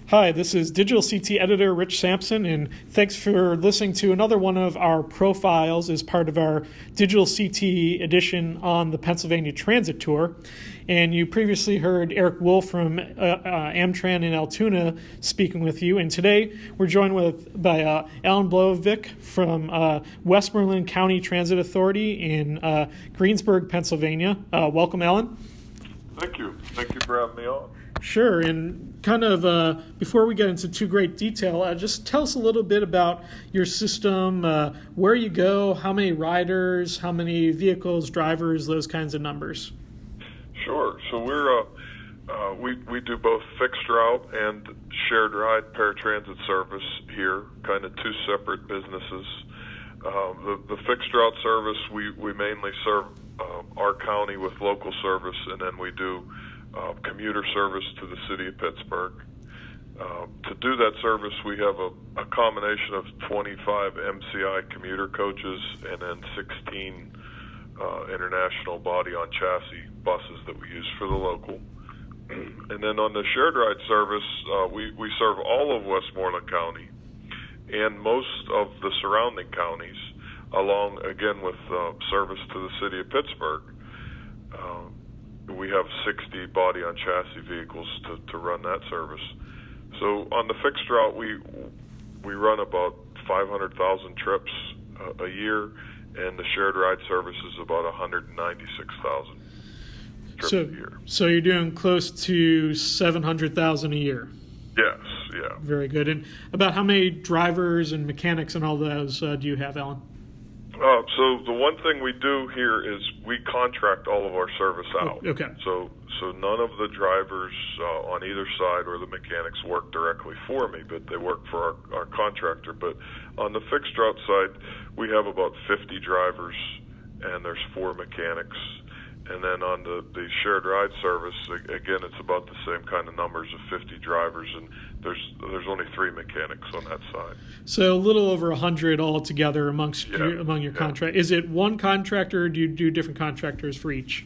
Hi, this is DigitalCT editor Rich Sampson, and thanks for listening to another one of our profiles as part of our DigitalCT edition on the Pennsylvania Transit Tour. And you previously heard Eric Wolf from Amtran in Altoona speaking with you, and today we're joined by Alan Blovic from Westmoreland County Transit Authority in Greensburg, Pennsylvania. Welcome, Alan. Thank you. Thank you for having me on. Sure, and kind of before we get into too great detail, just tell us a little bit about your system, where you go, how many riders, how many vehicles, drivers, those kinds of numbers. Sure. So we do both fixed route and shared ride paratransit service here, kind of two separate businesses. The fixed route service, we mainly serve our county with local service, and then we do commuter service to the city of Pittsburgh. To do that service, we have a combination of 25 MCI commuter coaches and then 16 international body-on-chassis buses that we use for the local. And then on the shared ride service, we serve all of Westmoreland County and most of the surrounding counties, along, again, with service to the city of Pittsburgh. We have 60 body-on-chassis vehicles to run that service. So on the fixed route, we run about 500,000 trips a year, and the shared ride service is about 196,000 trips a year. So you're doing close to 700,000 a year. Yes, yeah. Very good. And about how many drivers and mechanics and all those do you have, Alan? So the one thing we do here is we contract all of our service out. Okay. So none of the drivers on either side or the mechanics work directly for me, but they work for our contractor. But on the fixed route side, we have about 50 drivers, and there's 4 mechanics. And then on the shared ride service, again, it's about the same kind of numbers of 50 drivers, and there's only 3 mechanics on that side. So a little over 100 altogether among your contract. Is it one contractor, or do you do different contractors for each?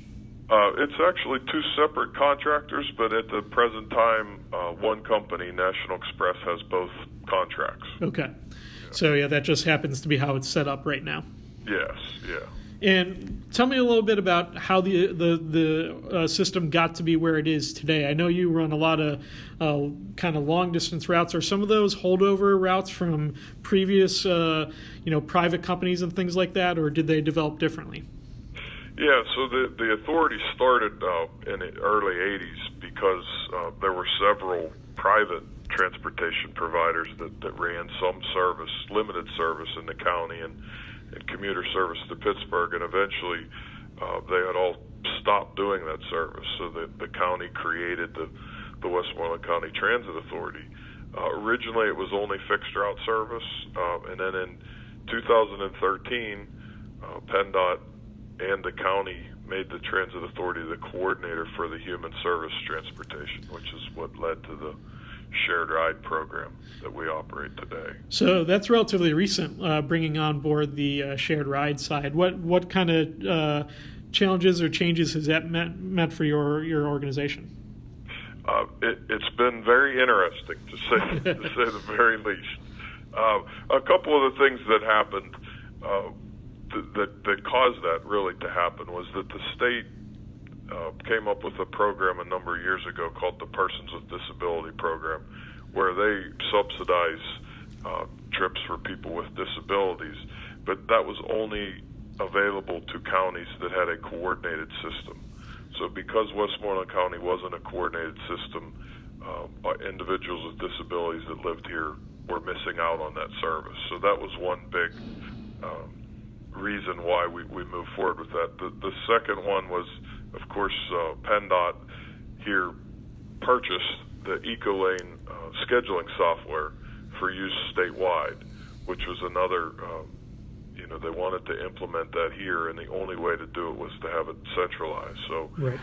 It's actually 2 separate contractors, but at the present time, one company, National Express, has both contracts. Okay. Yeah. So that just happens to be how it's set up right now. Yes, yeah. And tell me a little bit about how the system got to be where it is today. I know you run a lot of kind of long distance routes. Are some of those holdover routes from previous private companies and things like that, or did they develop differently? Yeah, so the authority started in the early 80s because there were several private transportation providers that ran some service, limited service in the county, and commuter service to Pittsburgh, and eventually they had all stopped doing that service. So the county created the Westmoreland County Transit Authority. Originally, it was only fixed route service, and then in 2013, PennDOT and the county made the Transit Authority the coordinator for the human service transportation, which is what led to the shared ride program that we operate today. So that's relatively recent, bringing on board the shared ride side. What kind of challenges or changes has that meant for your organization? It's been very interesting, to say the very least. A couple of the things that happened that caused that really to happen was that the state came up with a program a number of years ago called the Persons with Disability Program, where they subsidize trips for people with disabilities, but that was only available to counties that had a coordinated system. So because Westmoreland County wasn't a coordinated system, individuals with disabilities that lived here were missing out on that service. So that was one big reason why we moved forward with that. The second one was, of course, PennDOT here purchased the EcoLane scheduling software for use statewide, which was another, they wanted to implement that here, and the only way to do it was to have it centralized. So, right.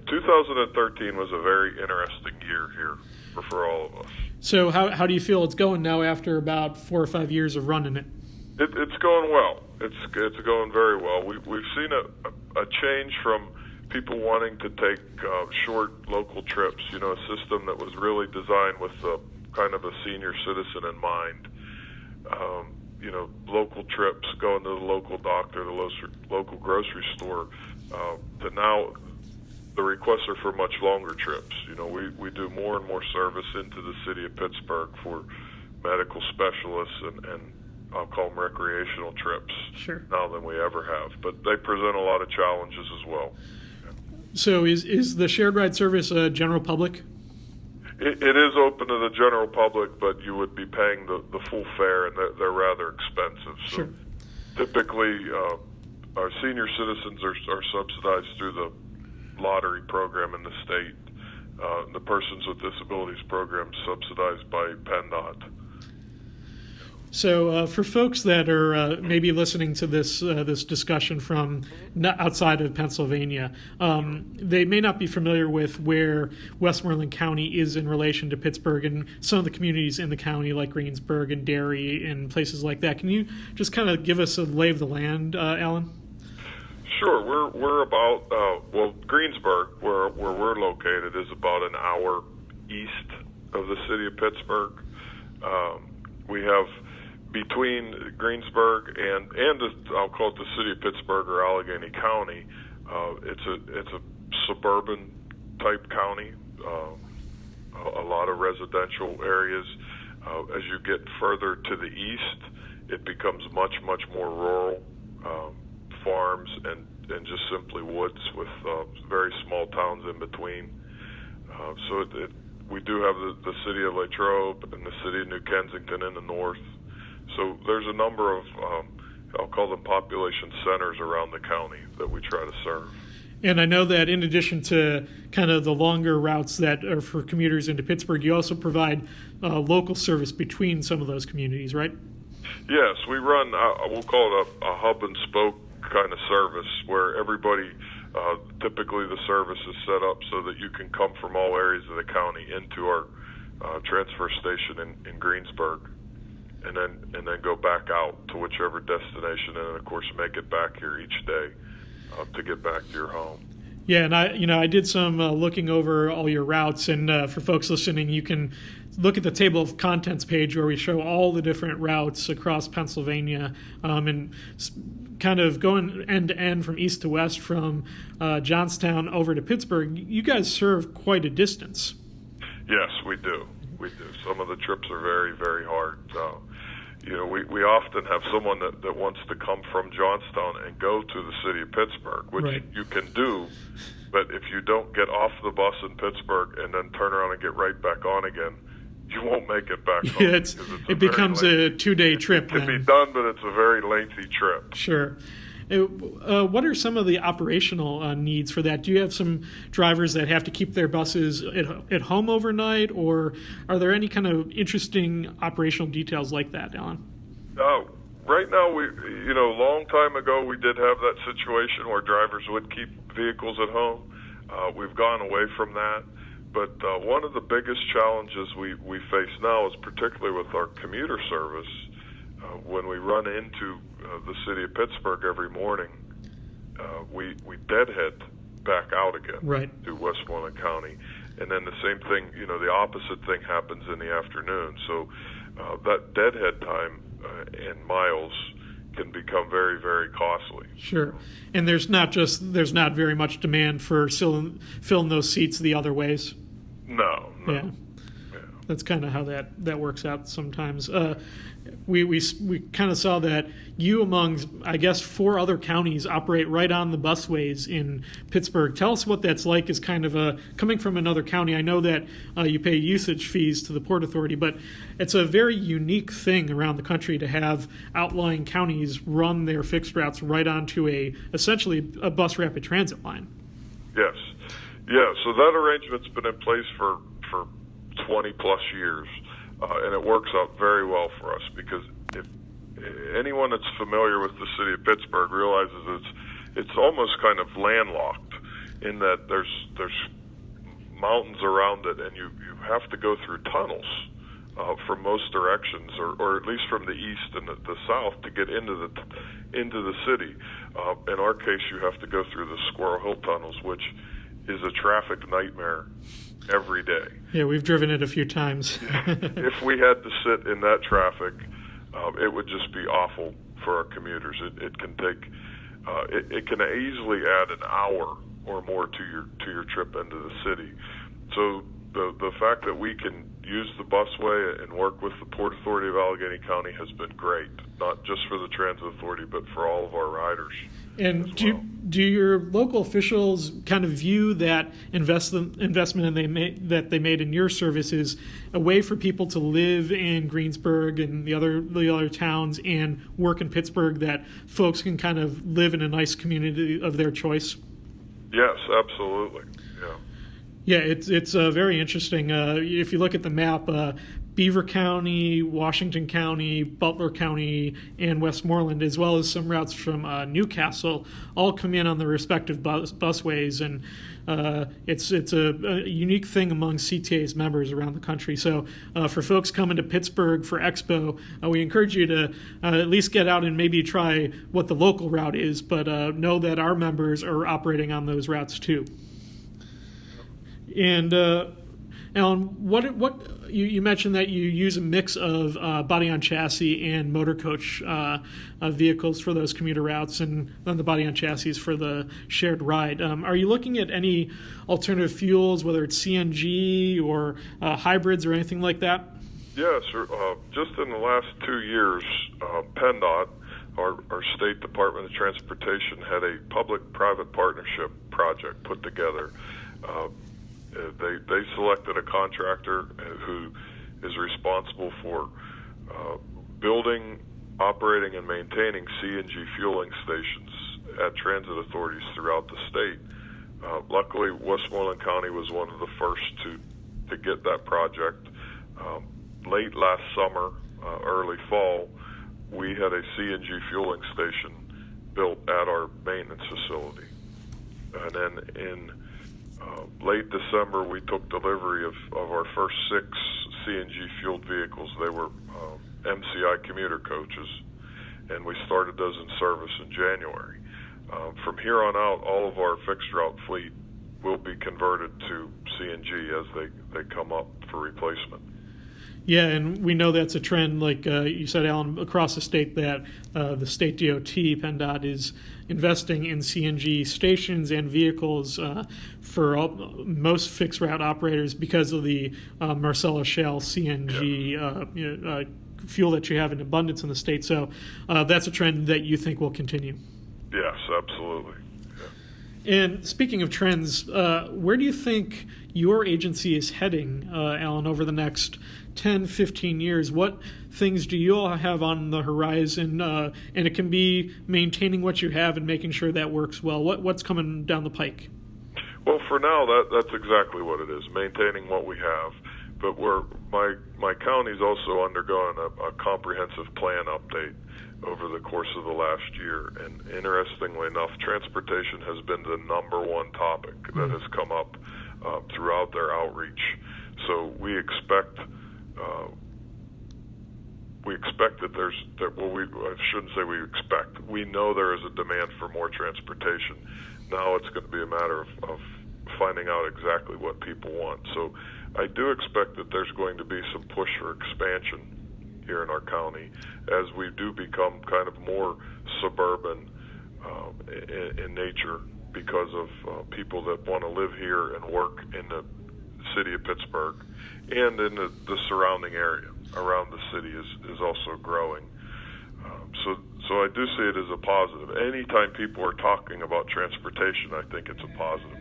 2013 was a very interesting year here for all of us. So how do you feel it's going now after about 4 or 5 years of running it? It's going well. It's going very well. We've seen a change from people wanting to take short local trips. A system that was really designed with kind of a senior citizen in mind. Local trips, going to the local doctor, the local grocery store, to now the requests are for much longer trips. We do more and more service into the city of Pittsburgh for medical specialists and I'll call them recreational trips now than we ever have. But they present a lot of challenges as well. So is the shared ride service general public? It is open to the general public, but you would be paying the full fare, and they're rather expensive. So typically, our senior citizens are subsidized through the lottery program in the state. The Persons with Disabilities program subsidized by PennDOT. So for folks that are maybe listening to this discussion from outside of Pennsylvania, they may not be familiar with where Westmoreland County is in relation to Pittsburgh and some of the communities in the county like Greensburg and Derry and places like that. Can you just kind of give us a lay of the land, Alan? Sure. We're about Greensburg, where we're located, is about an hour east of the city of Pittsburgh. We have between Greensburg and I'll call it the city of Pittsburgh or Allegheny County, it's a suburban type county, a lot of residential areas. As you get further to the east, it becomes much more rural, farms and just simply woods with very small towns in between. We do have the city of Latrobe and the city of New Kensington in the north. So there's a number of, I'll call them population centers around the county that we try to serve. And I know that in addition to kind of the longer routes that are for commuters into Pittsburgh, you also provide local service between some of those communities, right? Yes, we run, we'll call it a hub and spoke kind of service where everybody, typically the service is set up so that you can come from all areas of the county into our transfer station in Greensburg. And then go back out to whichever destination, and of course make it back here each day to get back to your home. Yeah, and I did some looking over all your routes, and for folks listening, you can look at the table of contents page where we show all the different routes across Pennsylvania, and kind of going end to end from east to west from Johnstown over to Pittsburgh. You guys serve quite a distance. Yes, we do. Some of the trips are very, very hard. We often have someone that wants to come from Johnstown and go to the city of Pittsburgh, which you can do, but if you don't get off the bus in Pittsburgh and then turn around and get right back on again, you won't make it back home. It becomes a 2-day trip. It can be done, but it's a very lengthy trip. Sure. What are some of the operational needs for that? Do you have some drivers that have to keep their buses at home overnight, or are there any kind of interesting operational details like that, Alan? Right now, a long time ago, we did have that situation where drivers would keep vehicles at home. We've gone away from that. But one of the biggest challenges we face now is particularly with our commuter service. When we run into the city of Pittsburgh every morning, we deadhead back out again to Westmoreland County. And then the same thing, the opposite thing happens in the afternoon. So that deadhead time and miles can become very, very costly. Sure. And there's not very much demand for filling those seats the other ways. No. Yeah. That's kind of how that works out sometimes. We kind of saw that you, among, I guess, 4 other counties, operate right on the busways in Pittsburgh. Tell us what that's like as kind of coming from another county. I know that you pay usage fees to the Port Authority, but it's a very unique thing around the country to have outlying counties run their fixed routes right onto essentially a bus rapid transit line. Yes. Yeah, so that arrangement's been in place for 20 plus years, and it works out very well for us because if anyone that's familiar with the city of Pittsburgh realizes it's almost kind of landlocked in that there's mountains around it, and you have to go through tunnels from most directions, or at least from the east and the south, to get into the city. In our case, you have to go through the Squirrel Hill tunnels, which is a traffic nightmare every day. Yeah, we've driven it a few times. If we had to sit in that traffic, it would just be awful for our commuters. It can take it can easily add an hour or more to your trip into the city. So the fact that we can use the busway and work with the Port Authority of Allegheny County has been great, not just for the Transit Authority, but for all of our riders. And do your local officials kind of view that investment that they made in your services a way for people to live in Greensburg and the other towns and work in Pittsburgh, that folks can kind of live in a nice community of their choice? Yes, absolutely. Yeah, it's very interesting. If you look at the map, Beaver County, Washington County, Butler County, and Westmoreland, as well as some routes from Newcastle, all come in on the respective busways, and it's a unique thing among CTA's members around the country. So for folks coming to Pittsburgh for Expo, we encourage you to at least get out and maybe try what the local route is, but know that our members are operating on those routes too. And Alan, what you mentioned that you use a mix of body on chassis and motor coach vehicles for those commuter routes, and then the body on chassis for the shared ride. Are you looking at any alternative fuels, whether it's CNG or hybrids or anything like that? Yes, just in the last 2 years, PennDOT, our State Department of Transportation, had a public-private partnership project put together. They selected a contractor who is responsible for building, operating, and maintaining CNG fueling stations at transit authorities throughout the state. Luckily, Westmoreland County was one of the first to get that project. Late last summer, early fall, we had a CNG fueling station built at our maintenance facility. And then in late December, we took delivery of our first 6 CNG-fueled vehicles. They were MCI commuter coaches, and we started those in service in January. From here on out, all of our fixed route fleet will be converted to CNG as they come up for replacement. Yeah, and we know that's a trend, like you said, Alan, across the state, that the state DOT, PennDOT, is investing in CNG stations and vehicles for most fixed route operators because of the Marcellus Shale CNG fuel that you have in abundance in the state. So that's a trend that you think will continue. Yes, absolutely. And speaking of trends, where do you think your agency is heading, Alan, over the next 10, 15 years? What things do you all have on the horizon? And it can be maintaining what you have and making sure that works well. What's coming down the pike? Well, for now, that's exactly what it is, maintaining what we have. But my county's also undergone a comprehensive plan update over the course of the last year. And interestingly enough, transportation has been the number one topic that has come up throughout their outreach. So we expect I shouldn't say we expect. We know there is a demand for more transportation. Now it's going to be a matter of finding out exactly what people want. So I do expect that there's going to be some push for expansion here in our county as we do become kind of more suburban in nature because of people that want to live here and work in the city of Pittsburgh, and in the surrounding area around the city is also growing. So I do see it as a positive. Anytime people are talking about transportation, I think it's a positive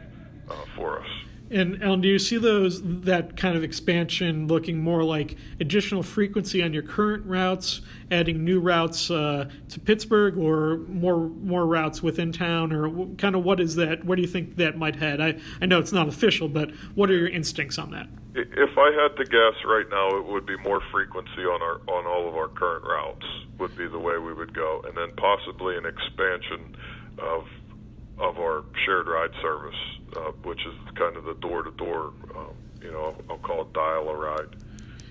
for us. And Alan, do you see that kind of expansion looking more like additional frequency on your current routes, adding new routes to Pittsburgh, or more routes within town, or kind of what is that? Where do you think that might head? I know it's not official, but what are your instincts on that? If I had to guess right now, it would be more frequency on all of our current routes would be the way we would go, and then possibly an expansion of our shared ride service, which is kind of the door-to-door, I'll call it dial-a-ride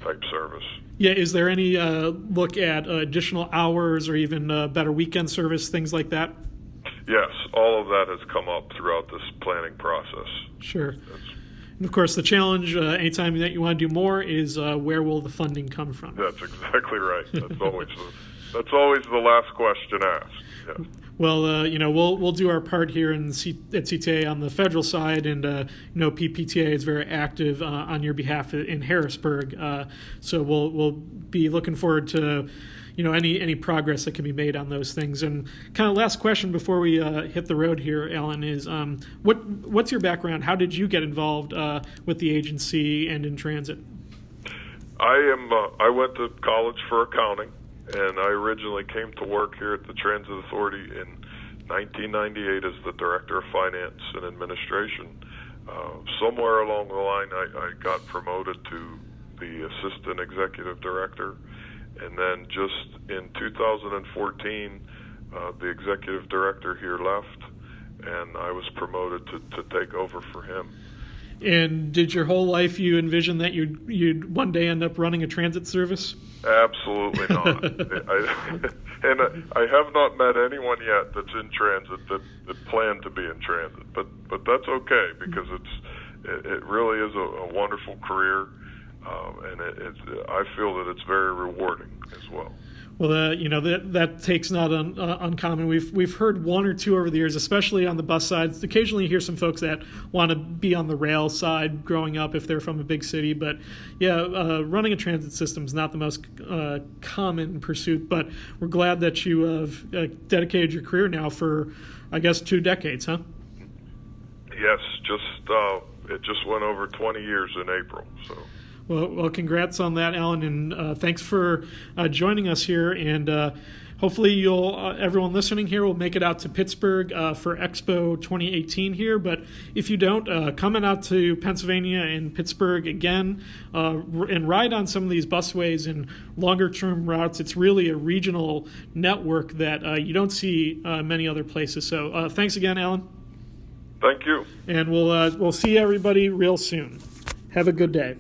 type service. Yeah, is there any look at additional hours or even better weekend service, things like that? Yes, all of that has come up throughout this planning process. Sure. And of course, the challenge anytime that you want to do more is where will the funding come from? That's exactly right. That's always the last question asked. Yes. Well, we'll do our part here at CTA on the federal side, and PPTA is very active on your behalf in Harrisburg. So we'll be looking forward to any progress that can be made on those things. And kind of last question before we hit the road here, Alan, is what's your background? How did you get involved with the agency and in transit? I went to college for accounting, and I originally came to work here at the Transit Authority in 1998 as the Director of Finance and Administration. Somewhere along the line, I got promoted to the Assistant Executive Director, and then just in 2014, the Executive Director here left, and I was promoted to take over for him. And did your whole life you envision that you'd one day end up running a transit service? Absolutely not. I have not met anyone yet that's in transit that planned to be in transit. But that's okay, because it really is a wonderful career, and I feel that it's very rewarding as well. Well, that takes not uncommon. We've heard one or two over the years, especially on the bus side. Occasionally, you hear some folks that want to be on the rail side growing up if they're from a big city. But yeah, running a transit system is not the most common pursuit. But we're glad that you have dedicated your career now for, I guess, 2 decades, huh? Yes, it just went over 20 years in April. So. Well, congrats on that, Alan, and thanks for joining us here. And hopefully, everyone listening here will make it out to Pittsburgh for Expo 2018 here. But if you don't, coming out to Pennsylvania and Pittsburgh again, and ride on some of these busways and longer-term routes. It's really a regional network that you don't see many other places. So thanks again, Alan. Thank you. And we'll see everybody real soon. Have a good day.